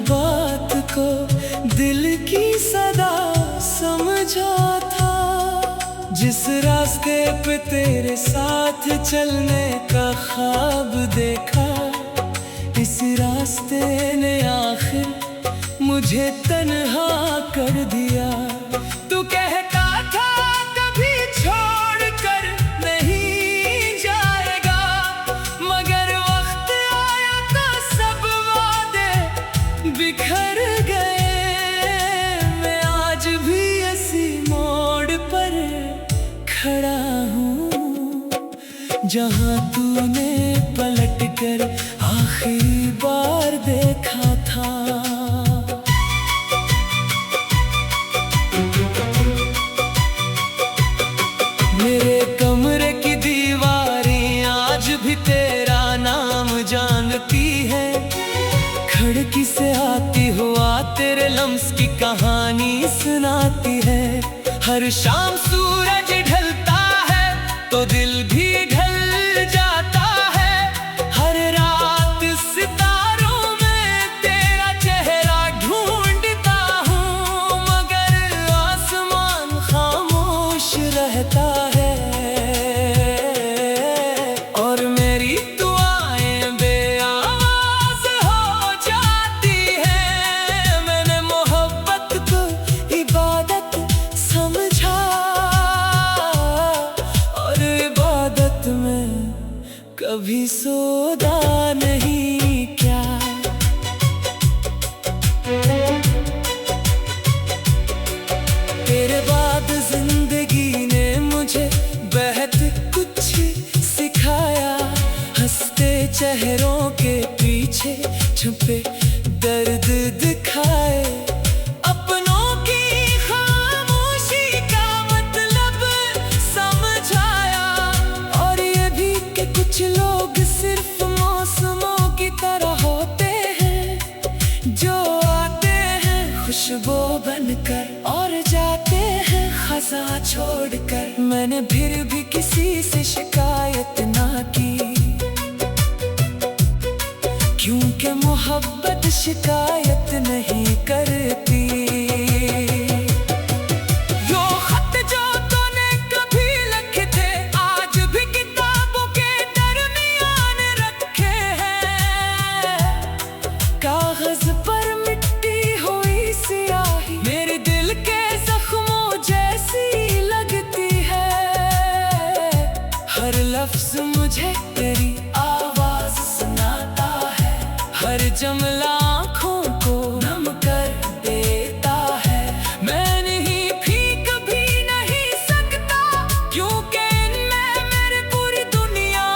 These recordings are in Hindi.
बात को दिल की सदा समझा था। जिस रास्ते पे तेरे साथ चलने का ख्वाब देखा, इस रास्ते ने आखिर मुझे तन्हा कर दिया। तू कहता था कभी छोड़ कर नहीं जाएगा, मगर वक्त आया तो सब वादे बिखर गए। मैं आज भी इसी मोड़ पर खड़ा हूँ जहाँ तूने पलट कर आखिरी बार देखा था। मेरे कमरे की दीवारें आज भी तेरा नाम जानती है। खिड़की से आती हुआ तेरे लम्स की कहानी सुनाती है। हर शाम सूरज ढलता है तो दिल भी ढल जाता है। हर रात सितारों में तेरा चेहरा ढूंढता हूँ, मगर आसमान खामोश रहता है। और मेरी दुआएं बेआवाज हो जाती हैं। मैंने मोहब्बत को इबादत समझा, और इबादत में कभी सौदा नहीं क्या। तेरे बाद जिंदगी ने मुझे बहुत कुछ सिखाया। हंसते चेहरों के पीछे छुपे दर्द दिखाए। अपनों की खामोशी का मतलब समझाया, और ये भी कि कुछ लोग सिर्फ मौसमों की तरह होते हैं, जो आते हैं खुशबू बनकर और जाते हैं खजा छोड़कर। मैंने फिर भी किसी से शिकायत ना की, क्योंकि मोहब्बत शिकायत नहीं करती। यो खत जो तूने कभी लिखे थे, आज भी किताबों के दरमियान रखे हैं। कागज पर मिट्टी हुई स्याही मेरे दिल के जख्मों जैसी लगती है। हर लफ्ज मुझे तेरी आवाज सुनाता है, हर जुमला आँखों को नम कर देता है। मैं नहीं भीग भी नहीं सकता, क्योंकि इनमें मेरी पूरी दुनिया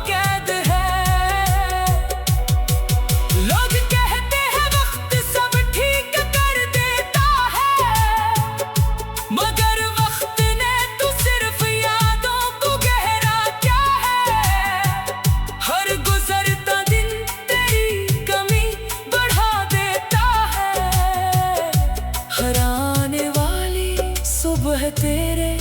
कैद है। लोग कहते हैं वक्त सब ठीक कर देता है, मगर वक्त ने तो सिर्फ यादों को गहरा क्या है। हर गुजरता दिन तेरी कमी बढ़ा देता है। हर आने वाली सुबह तेरे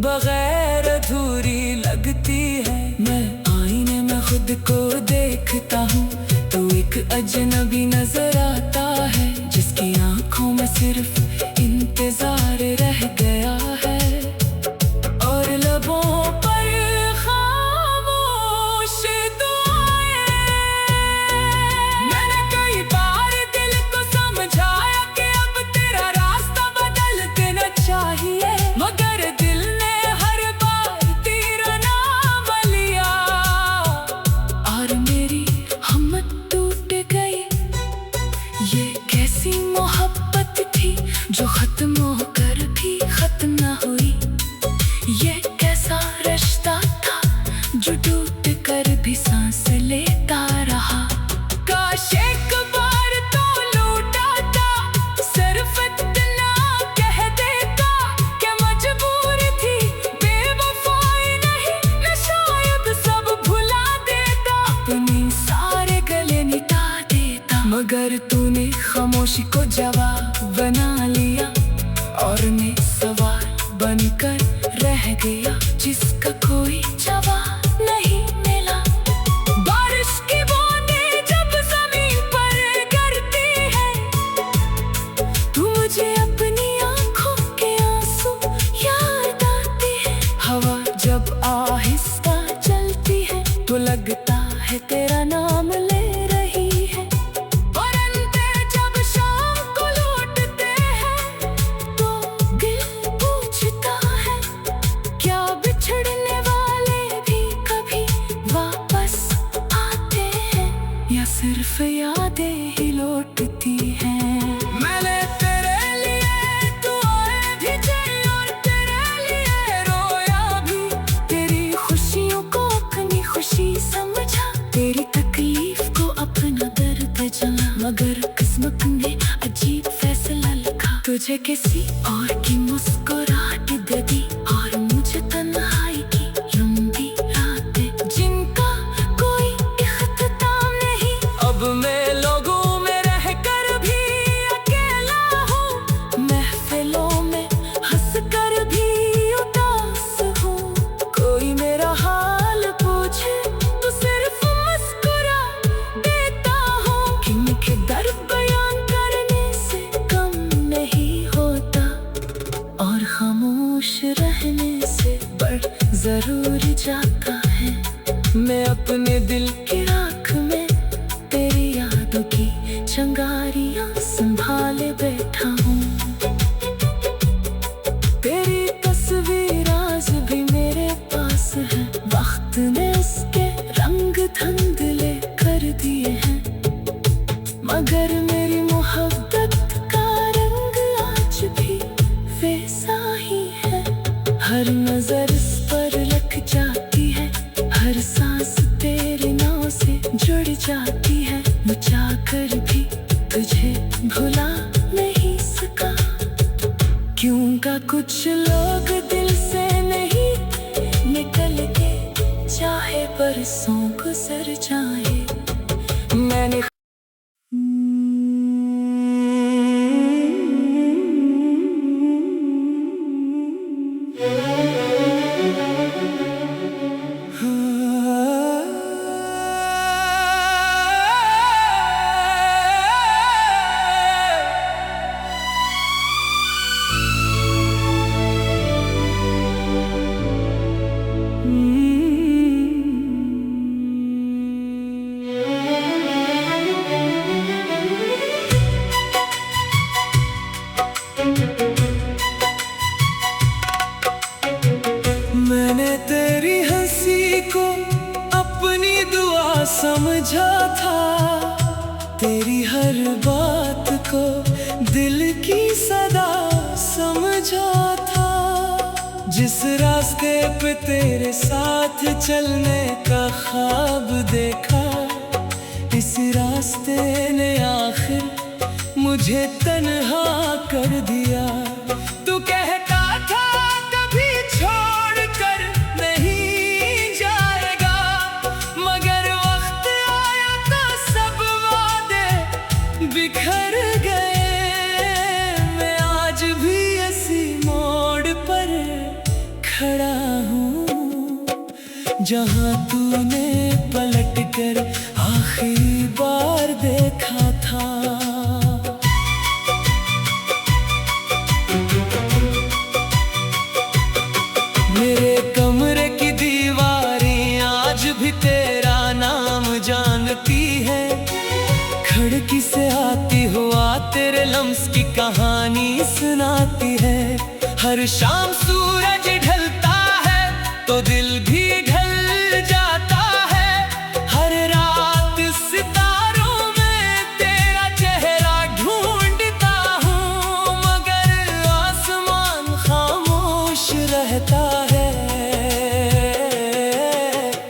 बगैर अधूरी लगती है। मैं आईने में खुद को देखता हूँ तो एक अजनबी नजर आता है, जिसकी आंखों में सिर्फ इंतजार रह गया है। और लबों पर खामोश दुआएं। मैंने कई बार दिल को समझाया कि अब तेरा रास्ता बदल देना चाहिए, मगर दिल ने हर बार तेरा नाम लिया। और मेरी हिम्मत टूट गई। ये कैसी मोहब्बत थी जो खत्म होकर भी खत्म न हुई। ये कैसा रिश्ता था जो टूट कर भी सांस लेता रहा। काश एक बार तो लूटा था, सिर्फ इतना कह देता कि मजबूर थी, बेवफाई नहीं, मैं शायद सब भुला देता। अपने सारे गले मिटा देता, मगर तूने खामोशी को जवाब बना लिया। और मैं सवाल बनकर रह गया, जिसका कोई जवाब नहीं मिला। बारिश की बूंदें जब जमीन पर गिरती सिर्फ यादें ही लौटती हैं। मैंने तेरे लिए दुआएं भेजी और तेरे लिए रोया भी। तेरी खुशियों को अपनी खुशी समझा, तेरी तकलीफ को अपना दर्द जाना। मगर किस्मत ने अजीब फैसला लिखा, तुझे किसी और की मुस्कुराहट दे दी और मुझे तन्हाई की लंबी रातें जिनका कोई इख्तिताम नहीं। अब मैं लोगों में रहकर भी अकेला हूँ, महफिलों में हंसकर भी उदास हूँ। कोई मेरा हाल पूछे तो सिर्फ मुस्कुरा देता हूँ, क्योंकि दर्द बयान करने से कम नहीं होता और खामोश रहने से बढ़ जरूर जाता है। मैं अपने दिल की राख में तेरी यादों की चिंगारियां संभाले बैठा हूँ। तेरी तस्वीर आज भी मेरे पास है, वक्त ने उसके रंग धुंधले कर दिए हैं। मगर मेरी मोहब्बत का रंग आज भी वैसा ही है। हर नजर इस पर लग जाती है, हर सांस तेरे नाम से जुड़ जाती है। मैं चाहकर भी तुझे भुला नहीं सका, क्यों का कुछ लोग दिल से नहीं निकल के, चाहे बरसों गुजर जाए। मैंने तेरी हंसी को अपनी दुआ समझा था, तेरी हर बात को दिल की सदा समझा था। जिस रास्ते पे तेरे साथ चलने का ख्वाब देखा, इस रास्ते ने आखिर मुझे तन्हा कर दिया। तू कहता था कभी छोड़ कर नहीं जाएगा, मगर वक्त आया तो सब वादे बिखर गए। मैं आज भी इसी मोड़ पर खड़ा हूँ, जहाँ तूने पलट कर आखिरी बार देखा था। मेरे कमरे की दीवारें आज भी तेरा नाम जानती है। खिड़की से आती हुआ तेरे लम्स की कहानी सुनाती है। हर शाम सूरज ढलता है तो दिल भी ढल जाता है। हर रात सितारों में तेरा चेहरा ढूंढता हूँ, मगर आसमान खामोश रहता है।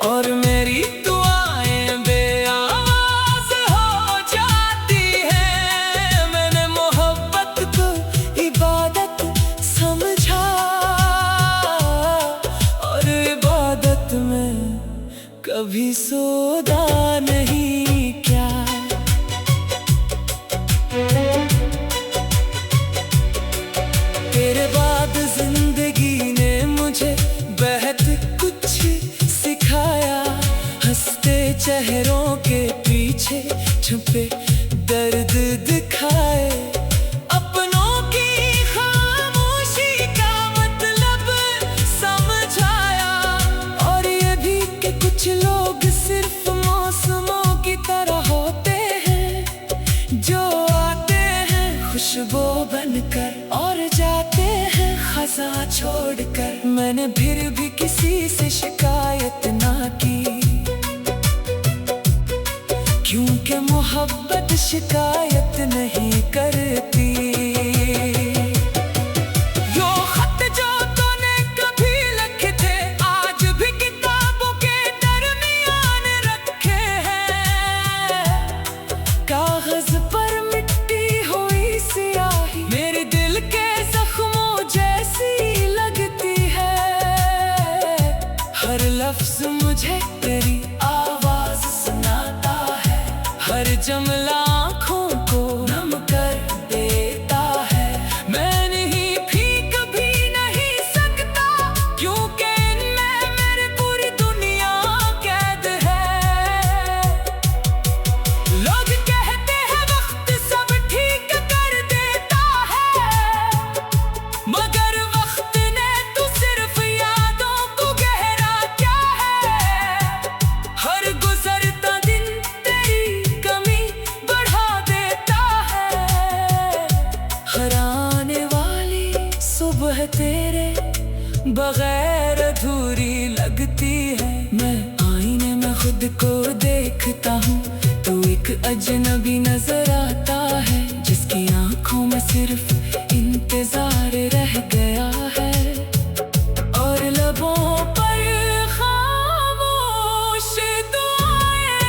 और मेरी दुआएं बेआवाज़ हो जाती हैं। मैंने मोहब्बत को इबादत समझा, और इबादत में कभी सौदा नहीं क्या। तेरे बाद जिंदगी ने मुझे बहुत कुछ सिखाया। हंसते चेहरों के पीछे छुपे दर्द दिखाए। अपनों की खामोशी का मतलब समझाया, और ये भी कि कुछ लोग सिर्फ मौसमों की तरह होते हैं, जो आते हैं खुशबू बनकर और जाते हैं खजा छोड़कर। मैंने फिर भी किसी से शिकायत ना की, क्योंकि मोहब्बत शिकायत नहीं करती। यो खत जो तूने कभी लिखे थे आज भी किताबों के दरमियान रखे हैं। कागज पर मिट्टी हुई सियाही मेरे दिल के जख्मों जैसी लगती है। हर लफ्ज मुझे तेरी आवाज सुनाता है, हर जुमला आँखों को नम कर देता है। मैं नहीं भीग भी नहीं सकता क्योंकि इनमें मेरी पूरी दुनिया कैद है। लोग कहते हैं वक्त सब ठीक कर देता है, मगर वक्त ने तो सिर्फ यादों को गहरा क्या है। हर गुजरता दिन तेरी कमी बढ़ा देता है। हर आने वाली सुबह तेरे बगैर अधूरी लगती है। मैं आईने में खुद को देखता हूँ तो एक अजनबी नजर आता है, जिसकी आंखों में सिर्फ इंतजार रह गया है और लबों पर खामोश दुआएं।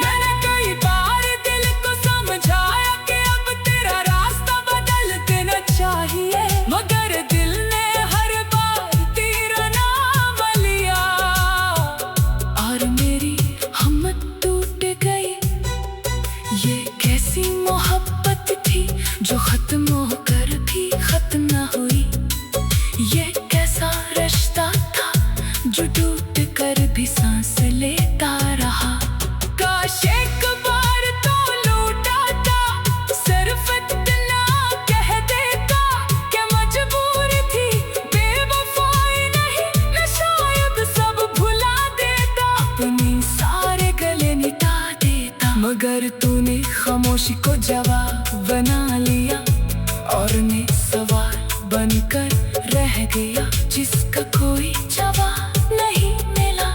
मैंने कई बार दिल को समझाया कि अब तेरा रास्ता बदल देना चाहिए, मगर दिल ने हर बार तेरा नाम लिया और मेरी हिम्मत टूट गई। ये कैसी मोहब्बत थी जो खत्म होकर भी खत्म न हुई। ये कैसा रिश्ता था जो टूट कर भी सांस लेता रहा। काश एक बार तो लूटा था, सिर्फ इतना कह देता कि मजबूरी थी बेवफाई नहीं, मैं शायद सब भुला देता, अपनी सारे गले मिटा देता। मगर तूने खामोशी को जवाब बना लिया और ने सवाल बनकर रह गया जिसका कोई जवाब नहीं मिला।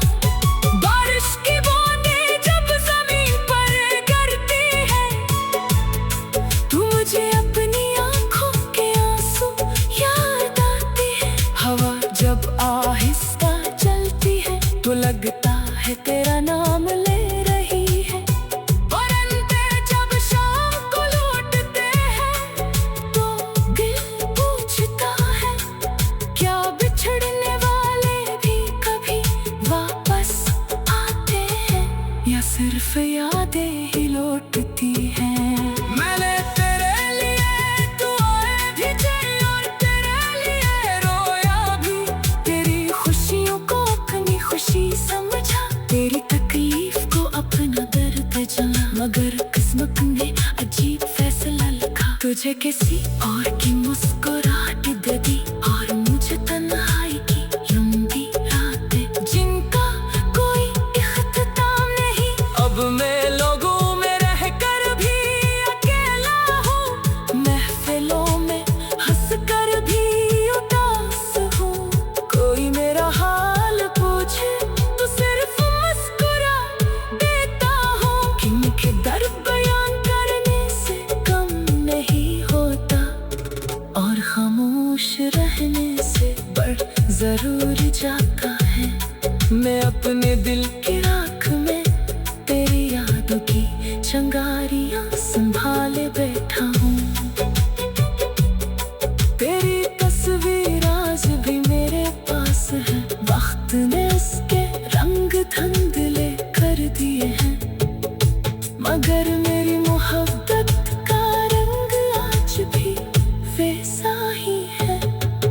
बारिश की बूंदें जब जमीन पर गिरती है तो मुझे अपनी आंखों के आंसू याद आते हैं। हवा जब आहिस्ता चलती है तो लगता है तेरा नाम ले रही है। परिंदे जब शाम को लौटते हैं तो दिल पूछता है क्या बिछड़ने वाले भी कभी वापस आते हैं या सिर्फ यादें ही लौटती हैं। मैंने तेरे लिए दुआएं भेजी और तेरे लिए रोया भी, तेरी खुशियों को अपनी खुशी समझा, तेरी तकलीफ को अपना दर्द जाना। मगर किस्मत ने अजीब फैसला लिखा, तुझे किसी और की मुस्कुराहट दे दी और मुझे तन्हाई की लंबी रातें जिनका कोई इख्तिताम नहीं। अब मैं लोगों में रहकर भी अकेला हूँ, महफिलों में हंसकर भी उदास हूँ। कोई मेरा हाल पूछे तो सिर्फ मुस्कुरा देता हूँ, क्योंकि दर्द बयान करने से कम नहीं होता और खामोश रहने से बढ़ जरूर जाता है। मैं अपने दिल की राख में तेरी यादों की चंगारियां संभाले बैठा हूँ। तेरी तस्वीर आज भी मेरे पास है, वक्त ने उसके रंग धुंधले कर दिए हैं, मगर मेरी मोहब्बत का रंग आज भी वैसा ही है।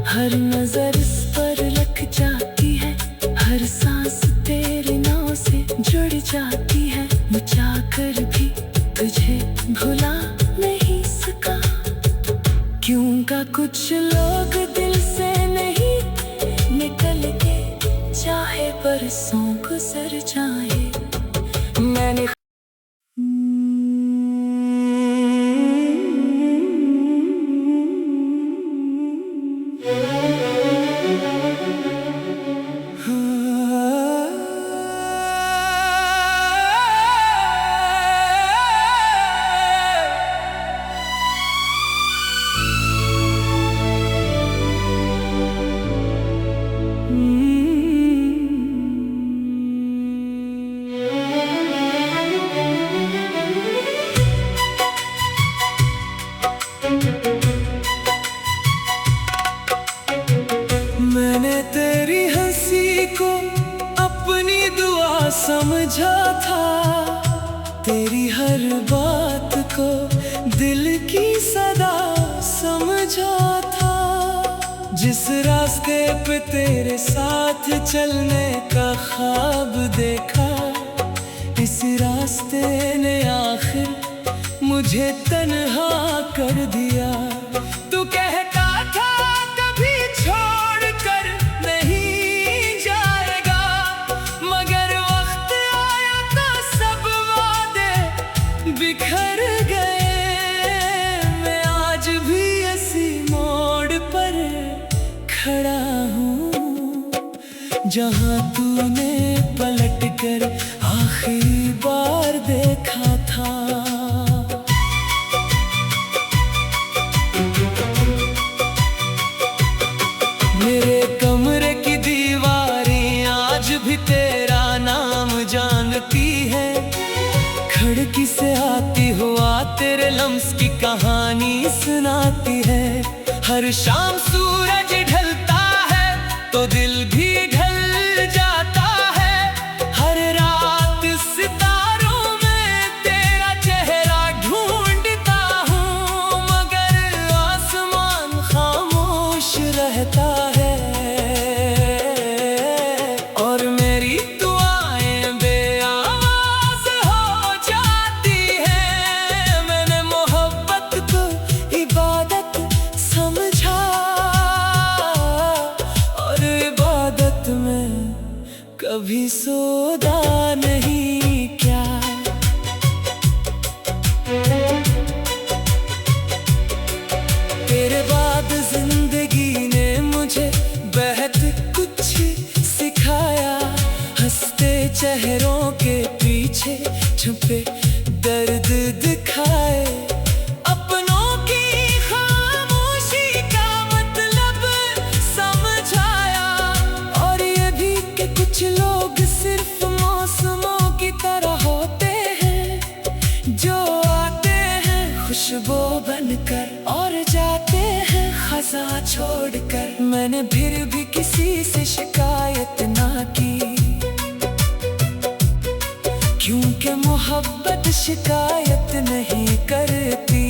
हर नजर इस पर लग जाती है, हर सांस तेरे नाम से जुड़ जाती है। मैं चाहकर भी तुझे भुला नहीं सका, क्यों का कुछ लोग दिल से नहीं निकल के चाहे बरसों गुजर जाए। मैंने बात को दिल की सदा समझा था। जिस रास्ते पे तेरे साथ चलने का ख्वाब देखा, इस रास्ते ने आखिर मुझे तन्हा कर दिया। तू कहता था कभी छोड़ कर नहीं जाएगा, मगर वक्त आया तो सब वादे बिखर गए। मैं आज भी इसी मोड़ पर खड़ा हूँ, जहाँ तूने पलट कर आखिरी बार देखा था। मेरे कमरे की दीवारें आज भी तेरा नाम जानती है। खिड़की से आती हुआ तेरे लम्स की कहानी सुनाती है। हर शाम सूरज ढलता है तो दिल भी ढल जाता है। हर रात सितारों में तेरा चेहरा ढूंढता हूँ, मगर आसमान खामोश रहता है। और मेरी दुआएं बेआवाज हो जाती हैं। मैंने मोहब्बत को इबादत समझा, और इबादत में कभी सौदा नहीं क्या। तेरे बाद जिंदगी ने मुझे बहुत कुछ सिखाया। हंसते चेहरों के पीछे छुपे दर्द दिखाए। अपनों की खामोशी का मतलब समझाया, और ये भी कि कुछ लोग सिर्फ मौसमों की तरह होते हैं, जो आते हैं खुशबू बनकर और जाते हैं खज़ां छोड़कर। मैंने फिर भी किसी से शिकायत ना की, क्योंकि मोहब्बत शिकायत नहीं करती।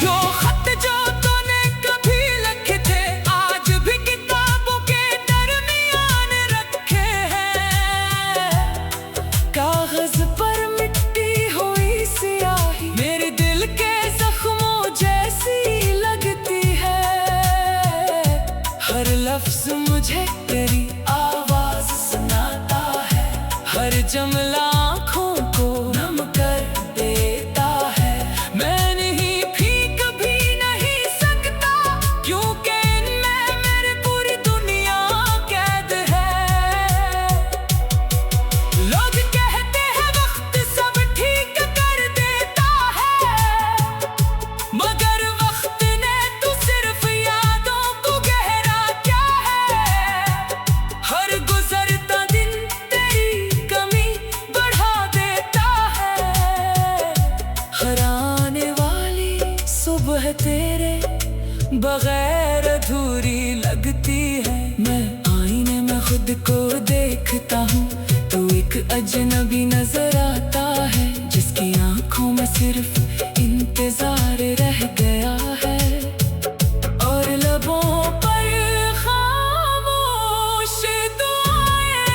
यो खत जो तूने कभी लिखे थे, आज भी किताबों के दरमियान रखे हैं। कागज पर मिट्टी हुई स्याही मेरे दिल के जख्मों जैसी लगती है। हर लफ्ज मुझे तेरी आवाज सुनाता है, हर जुमला आँखों को नम कर देता है। मैं नहीं भी कभी नहीं सकता, क्योंकि इनमें मेरी पूरी दुनिया कैद है। लोग कहते हैं वक्त सब ठीक कर देता है, मगर वक्त ने तो सिर्फ यादों को गहरा क्या है। हर गुजरता दिन तेरी कमी बढ़ा देता है। हर आने वाली सुबह तेरे बगैर अधूरी लगती है। मैं आईने में खुद को देखता हूँ, तो एक अजनबी नजर आता है, जिसकी आंखों में सिर्फ इंतजार रह गया है। और लबों पर खामोश दुआएं।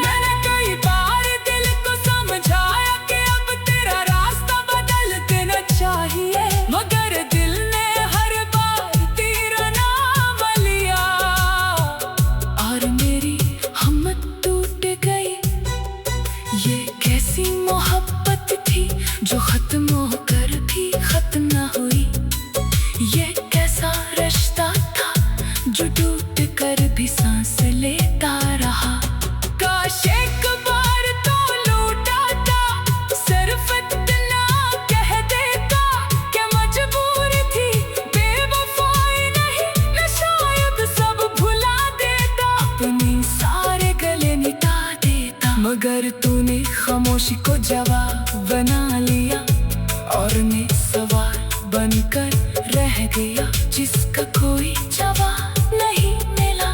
मैंने कई बार दिल को समझाया कि अब तेरा रास्ता बदल देना चाहिए, मगर दिल ने हर बार तेरा नाम लिया। और मेरी हिम्मत टूट गई। ये कैसी मोहब्बत थी जो खत्म होकर भी खत्म न हुई। ये कैसा रिश्ता था जो टूट कर भी सांस लेता रहा। काश एक बार तो लूटा था, सिर्फ इतना कह देता कि मजबूर थी, बेवफाई नहीं, मैं शायद सब भुला देता। अपने सारे गले मिटा देता, मगर तूने खामोशी को जवाब बना लिया, और मैं सवाल बनकर रह गया जिसका कोई जवाब नहीं मिला।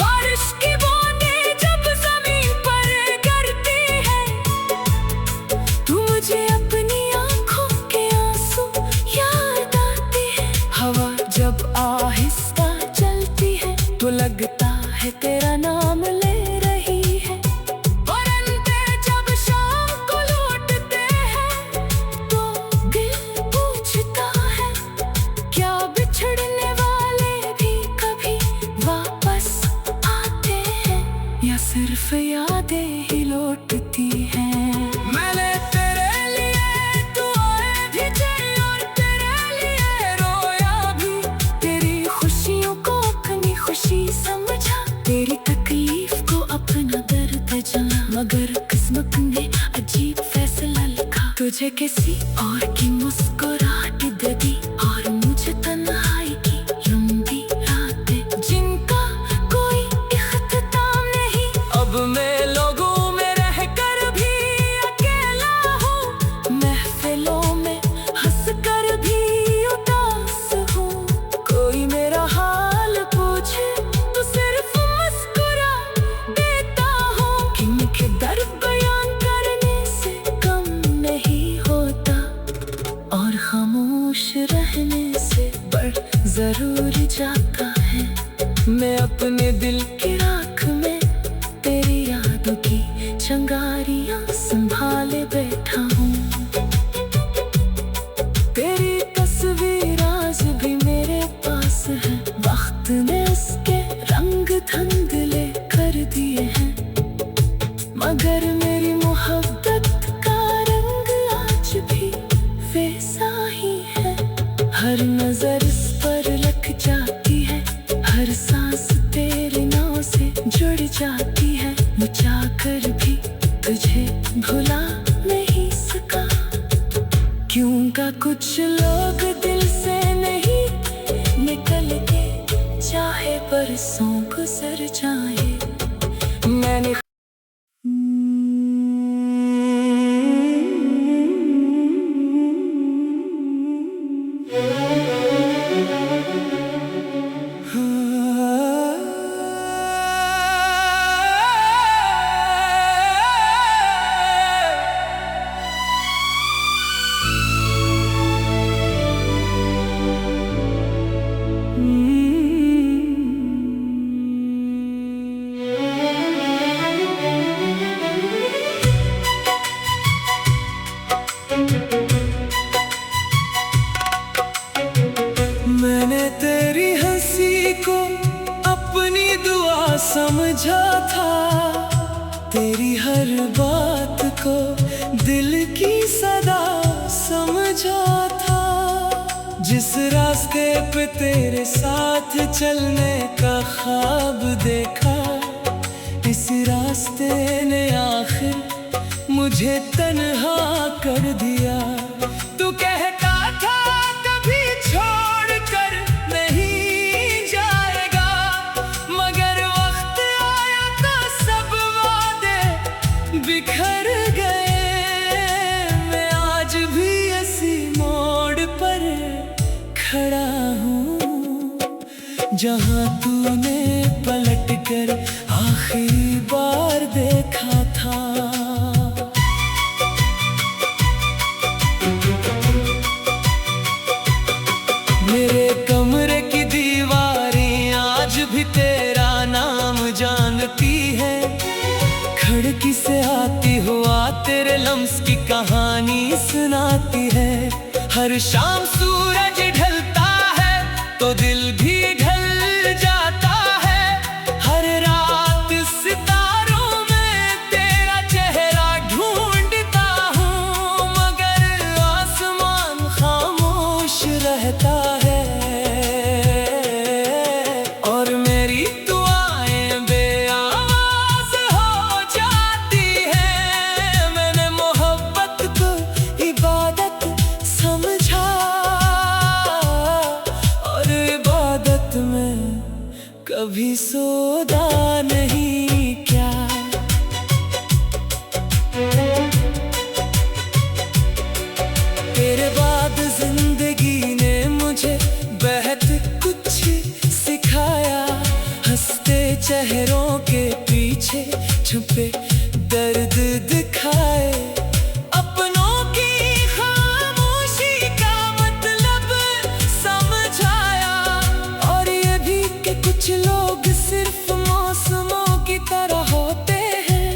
बारिश की बूंदें जब जमीन पर गिरती है, लौटती हैं। मैंने तेरे लिए दुआएं भेजी और तेरे लिए रोया भी। तेरी खुशियों को अपनी खुशी समझा, तेरी तकलीफ को अपना दर्द जाना। मगर किस्मत ने अजीब फैसला लिखा, तुझे किसी और की मुस्कुराहट दे दी और मुझे तन्हाई की लंबी रातें जिनका कोई इख्तिताम नहीं। अब मैं लोगों में रहकर भी अकेला हूँ, महफिलों में हंसकर भी उदास हूँ। कोई मेरा हाल पूछे तो सिर्फ मुस्कुरा देता हूँ। किनके दर्द बयान करने से कम नहीं होता और खामोश रहने से बढ़ जरूर जाता है। मैं अपने दिल की राख में तेरी यादों की चिंगारियां संभाले बैठा हूँ। तेरी तस्वीर आज भी मेरे पास है, वक्त ने उसके रंग धुंधले कर दिए हैं। मगर मेरी मोहब्बत का रंग आज भी वैसा ही है। हर नजर इस पर लग जाती है, हर सांस तेरे नाम से जुड़ जाती है। मैं चाहकर भी तुझे भुला नहीं सका, क्यों का कुछ लोग दिल से नहीं निकलते, चाहे बरसों गुजर जाए। मैंने तेरी हंसी को अपनी दुआ समझा था, तेरी हर बात को दिल की सदा समझा था। जिस रास्ते पे तेरे साथ चलने का ख्वाब देखा, इस रास्ते ने आखिर मुझे तन्हा कर दिया। तू कहता था कभी छोड़ कर नहीं जाएगा, मगर वक्त आया तो सब वादे बिखर गए। मैं आज भी इसी मोड़ पर खड़ा हूँ, जहाँ तूने पलट कर आखिरी बार देखा था। मेरे कमरे की दीवारें आज भी तेरा नाम जानती है। खिड़की से आती हुआ तेरे लम्स की कहानी सुनाती है। हर शाम सूरज ढलता है तो दिल भी ढल जाता है। हर रात सितारों में तेरा चेहरा ढूंढता हूँ, मगर आसमान खामोश रहता है। और मेरी दुआएं बेआवाज़ हो जाती हैं। मैंने मोहब्बत को इबादत समझा, और इबादत में कभी सौदा नहीं क्या। तेरे बाद जिंदगी ने मुझे बहुत कुछ सिखाया। हंसते चेहरों के पीछे छुपे दर्द दिखाए। अपनों की खामोशी का मतलब समझाया। और ये भी कि कुछ लोग सिर्फ मौसमों की तरह होते हैं,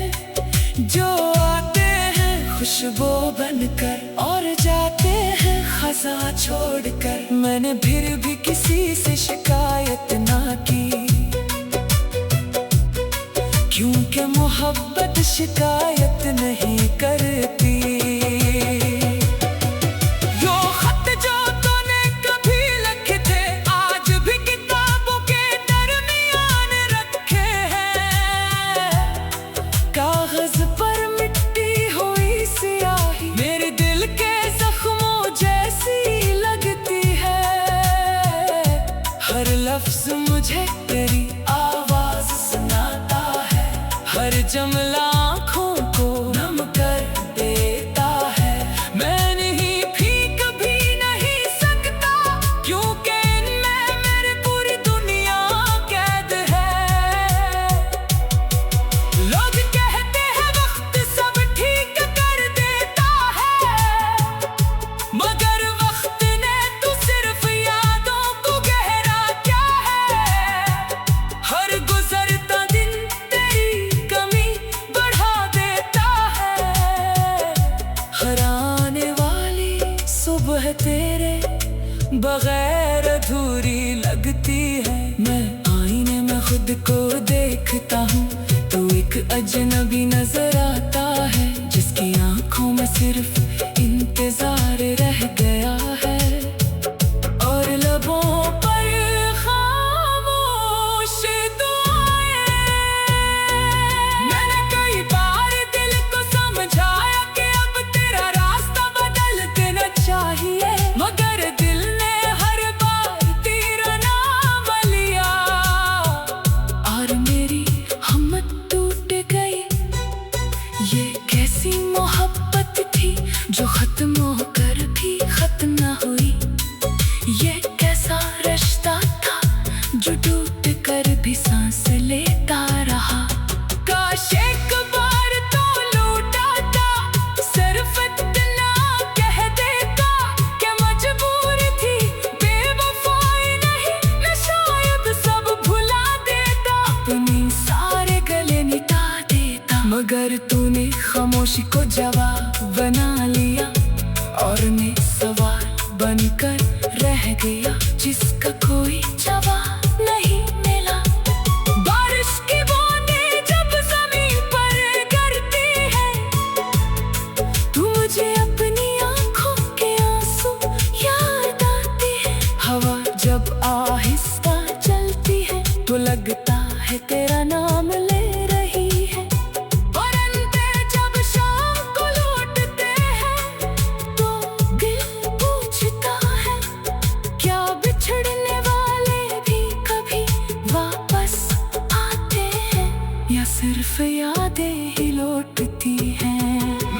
जो आते हैं खुशबू बनकर और जाते हैं खजा छोड़कर। मैंने फिर भी किसी से शिकायत ना की, क्योंकि मोहब्बत शिकायत नहीं करती। यो खत जो तूने कभी लिखे थे आज भी किताबों के दरमियान रखे हैं। कागज पर मिट्टी हुई स्याही मेरे दिल के जख्मों जैसी लगती है। हर लफ्ज मुझे तेरी आवाज सुनाता है, हर जुमला आँखों को नम कर देता है। मैं नहीं भीग भी नहीं सकता क्योंकि इनमें मेरी पूरी दुनिया कैद है। लोग कहते हैं वक्त सब ठीक कर देता है, मगर वक्त ने तो सिर्फ यादों को गहरा क्या है। हर गुजरता दिन तेरी कमी बढ़ा देता है। हर आने वाली सुबह तेरे बगैर अधूरी लगती है। मैं आईने में खुद को देखता हूँ तो एक अजनबी नजर आता है, जिसकी आंखों में सिर्फ इंतजार रह गया है और लबों पर खामोश दुआएं। मैंने कई बार दिल को समझाया कि अब तेरा रास्ता बदल देना चाहिए, मगर दिल ने हर बार तेरा नाम लिया और मेरी हिम्मत टूट गई। ये कैसी मोहब्बत थी जो खत्म होकर भी खत्म न हुई। ये कैसा रिश्ता था जो टूट कर भी सांस लेता रहा। काश एक बार तो लूटा था, सिर्फ इतना कह देता कि मजबूर थी, बेवफाई नहीं मैं शायद सब भुला देता। अपनी सारे गले मिटा देता, मगर तूने खामोशी को जवाब बना लिया और मैं सवाल बनकर रह गया जिसका कोई जवाब नहीं मिला। बारिश की बूंदें जब जमीन पर गिरती है, तू मुझे अपनी आंखों के आंसू याद आते हैं। हवा जब आहिस्ता चलती है तो लगता है तेरा नाम ले रही है। परिंदे जब शाम को लौटते हैं तो दिल पूछता है, क्या बिछड़ने वाले भी कभी वापस आते हैं या सिर्फ यादें ही लौटती हैं।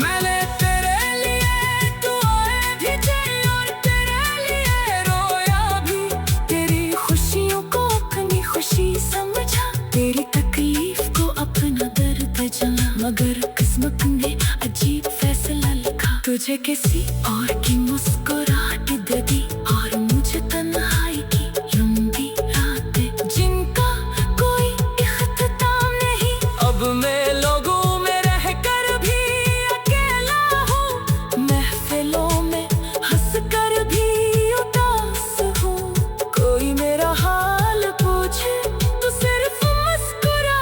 मैंने तेरे लिए दुआएं भेजी और तेरे लिए रोया भी, तेरी खुशियों को अपनी खुशी समझा, तेरी तकलीफ को अपना दर्द जाना, मगर किस्मत ने अजीब फैसला लिखा। तुझे किसी और की मुस्कुराहट दे दी और मुझे तन्हाई की लंबी रातें जिनका कोई इख्तिताम नहीं। अब मैं लोगों में रहकर भी अकेला हूँ, महफिलों में हंसकर भी उदास हूँ। कोई मेरा हाल पूछे तो सिर्फ मुस्कुरा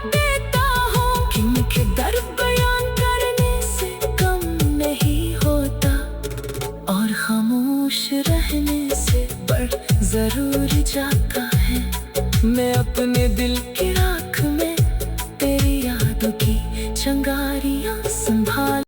देता हूँ, क्योंकि दर्द बयान करने से कम नहीं होता और खामोश रहने से बढ़ जरूर जाता है। मैं अपने दिल के